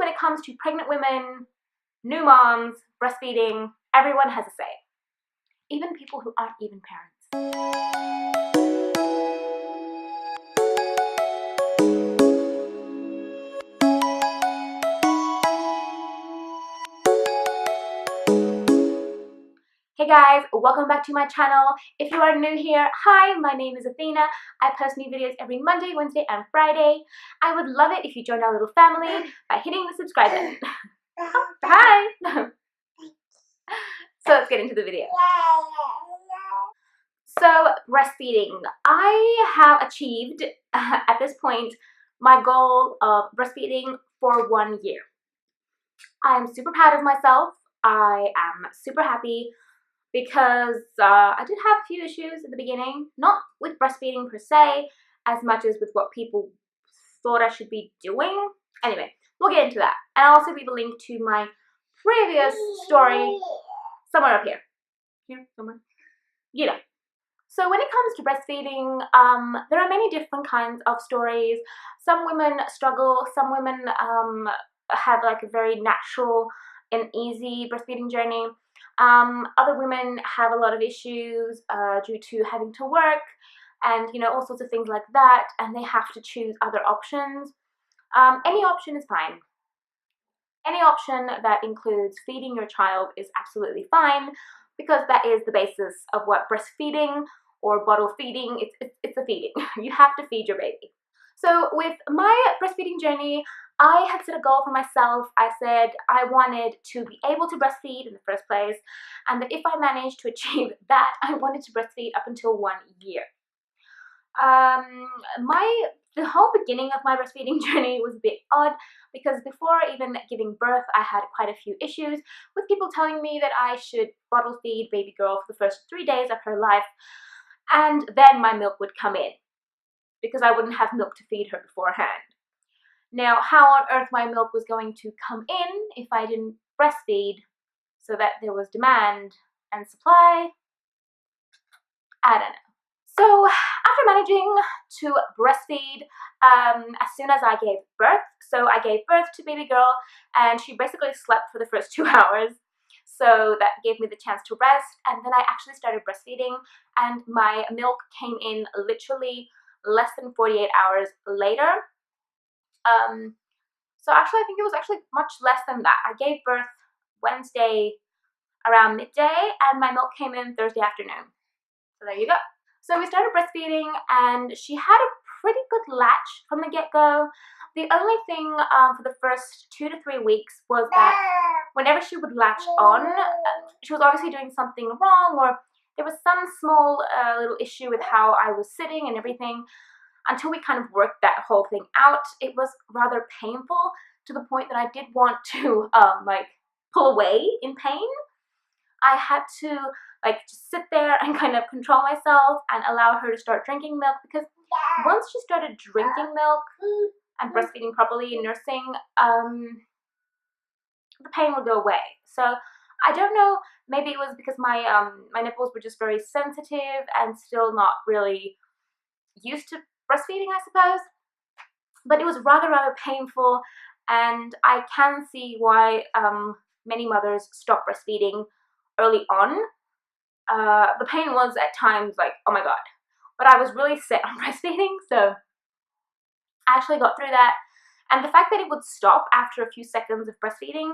it comes to pregnant women, new moms, breastfeeding, everyone has a say. Even people who aren't even parents. Hey guys, welcome back to my channel. If you are new here, hi, my name is Athena. I post new videos every Monday, Wednesday, and Friday. I would love it if you joined our little family by hitting the subscribe button. Oh, hi! So let's get into the video. So, breastfeeding. I have achieved, at this point, my goal of breastfeeding for 1 year. I am super proud of myself. I am super happy because I did have a few issues at the beginning, not with breastfeeding per se, as much as with what people thought I should be doing. Anyway, we'll get into that. And I'll also leave a link to my previous story somewhere up here. Here, somewhere. You know. So when it comes to breastfeeding, there are many different kinds of stories. Some women struggle, some women have like a very natural and easy breastfeeding journey. Other women have a lot of issues due to having to work and, you know, all sorts of things like that, and they have to choose other options. Any option is fine. Any option that includes feeding your child is absolutely fine, because that is the basis of what breastfeeding or bottle feeding, it's a feeding. You have to feed your baby. So with my breastfeeding journey, I had set a goal for myself. I said I wanted to be able to breastfeed in the first place, and that if I managed to achieve that, I wanted to breastfeed up until 1 year. The whole beginning of my breastfeeding journey was a bit odd, because before even giving birth, I had quite a few issues with people telling me that I should bottle feed baby girl for the first 3 days of her life, and then my milk would come in, because I wouldn't have milk to feed her beforehand. Now, how on earth my milk was going to come in if I didn't breastfeed so that there was demand and supply, I don't know. So after managing to breastfeed as soon as I gave birth, so I gave birth to baby girl and she basically slept for the first 2 hours. So that gave me the chance to rest, and then I actually started breastfeeding, and my milk came in literally less than 48 hours later. So actually I think it was actually much less than that. I gave birth Wednesday around midday, and my milk came in Thursday afternoon. So there you go. So we started breastfeeding, and she had a pretty good latch from the get-go. The only thing for the first 2 to 3 weeks was that whenever she would latch on, she was obviously doing something wrong, or there was some small little issue with how I was sitting and everything. Until we kind of worked that whole thing out, it was rather painful, to the point that I did want to like pull away in pain. I had to like just sit there and kind of control myself and allow her to start drinking milk, because once she started drinking milk and breastfeeding properly and nursing, the pain would go away. So I don't know, maybe it was because my my nipples were just very sensitive and still not really used to breastfeeding, I suppose. But it was rather painful, and I can see why many mothers stop breastfeeding early on. The pain was at times like, oh my god, but I was really set on breastfeeding, so I actually got through that. And the fact that it would stop after a few seconds of breastfeeding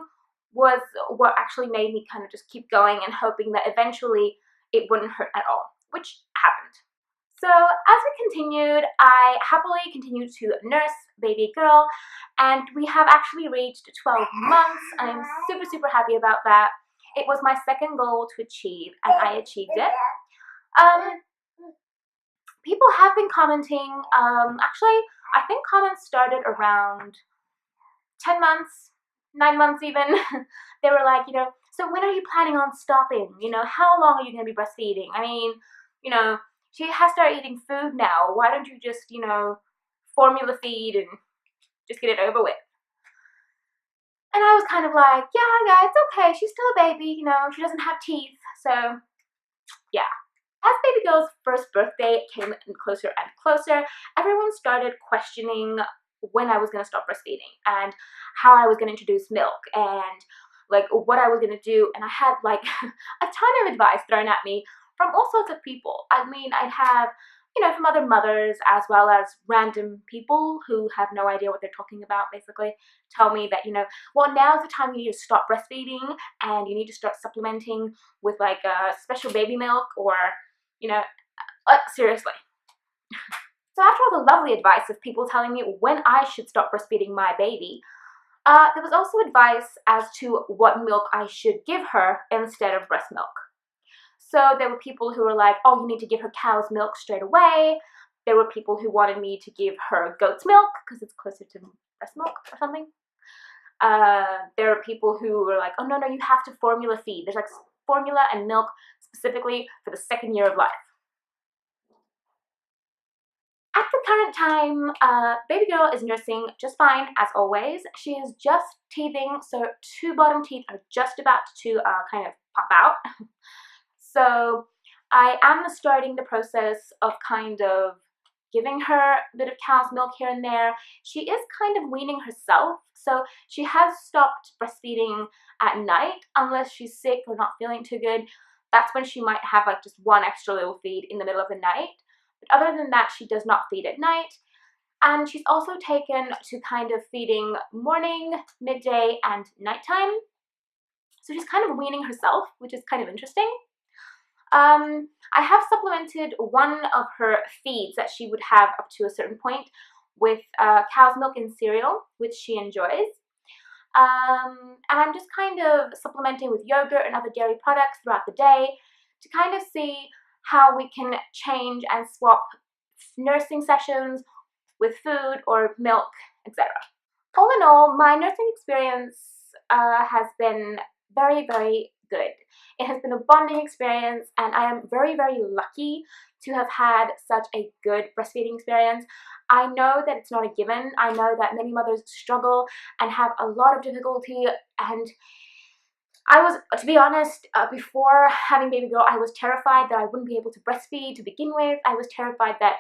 was what actually made me kind of just keep going and hoping that eventually it wouldn't hurt at all, which happened. So as we continued, I happily continued to nurse baby girl, and we have actually reached 12 months. I'm super happy about that. It was my second goal to achieve, and I achieved it. People have been commenting, actually I think comments started around 10 months, 9 months even. They were like, you know, so when are you planning on stopping? You know, how long are you going to be breastfeeding? I mean, you know, she has started eating food now. Why don't you just, you know, formula feed and just get it over with? And I was kind of like, yeah, it's okay. She's still a baby, you know, she doesn't have teeth. So, yeah. As baby girl's first birthday came closer and closer, everyone started questioning when I was going to stop breastfeeding and how I was going to introduce milk and like what I was going to do. And I had like a ton of advice thrown at me from all sorts of people. I mean, I'd have, from other mothers as well as random people who have no idea what they're talking about, basically tell me that, well, now's the time you need to stop breastfeeding and you need to start supplementing with like special baby milk or, seriously. So after all the lovely advice of people telling me when I should stop breastfeeding my baby, there was also advice as to what milk I should give her instead of breast milk. So there were people who were like, oh, you need to give her cow's milk straight away. There were people who wanted me to give her goat's milk because it's closer to breast milk or something. There are people who were like, oh, no, you have to formula feed. There's like formula and milk specifically for the second year of life. At the current time, baby girl is nursing just fine as always. She is just teething, so 2 bottom teeth are just about to kind of pop out. So I am starting the process of kind of giving her a bit of cow's milk here and there. She is kind of weaning herself, so she has stopped breastfeeding at night unless she's sick or not feeling too good. That's when she might have like just one extra little feed in the middle of the night. But other than that, she does not feed at night. And she's also taken to kind of feeding morning, midday, and nighttime. So she's kind of weaning herself, which is kind of interesting. I have supplemented one of her feeds that she would have up to a certain point with cow's milk and cereal, which she enjoys. And I'm just kind of supplementing with yogurt and other dairy products throughout the day to kind of see how we can change and swap nursing sessions with food or milk, etc. All in all, my nursing experience has been very, very good. It has been a bonding experience, and I am very, very lucky to have had such a good breastfeeding experience. I know that it's not a given. I know that many mothers struggle and have a lot of difficulty, and I was, to be honest, before having baby girl, I was terrified that I wouldn't be able to breastfeed to begin with. I was terrified that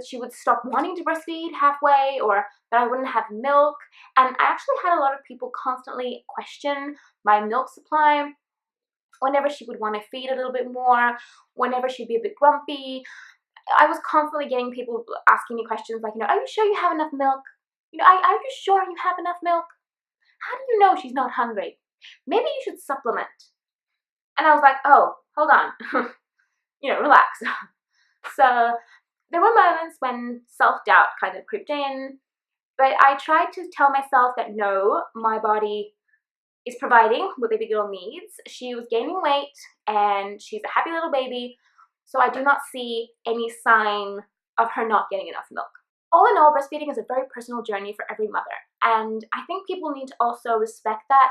she would stop wanting to breastfeed halfway, or that I wouldn't have milk. And I actually had a lot of people constantly question my milk supply whenever she would want to feed a little bit more, whenever she'd be a bit grumpy. I was constantly getting people asking me questions like, are you sure you have enough milk? Are you sure you have enough milk? How do you know she's not hungry? Maybe you should supplement. And I was like, oh, hold on. Relax. So there were moments when self-doubt kind of crept in, but I tried to tell myself that no, my body is providing what baby girl needs. She was gaining weight and she's a happy little baby, so I do not see any sign of her not getting enough milk. All in all, breastfeeding is a very personal journey for every mother, and I think people need to also respect that.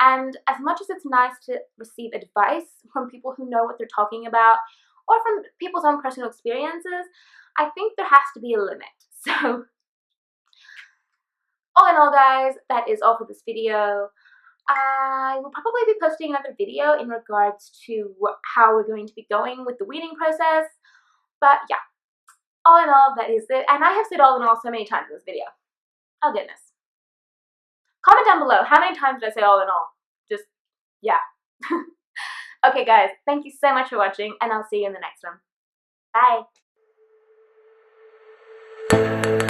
And as much as it's nice to receive advice from people who know what they're talking about, or from people's own personal experiences, I think there has to be a limit. So, all in all, guys, that is all for this video. I will probably be posting another video in regards to how we're going to be going with the weaning process. But yeah, all in all, that is it. And I have said all in all so many times in this video. Oh goodness. Comment down below, how many times did I say all in all? Just, yeah. Okay guys, thank you so much for watching, and I'll see you in the next one. Bye.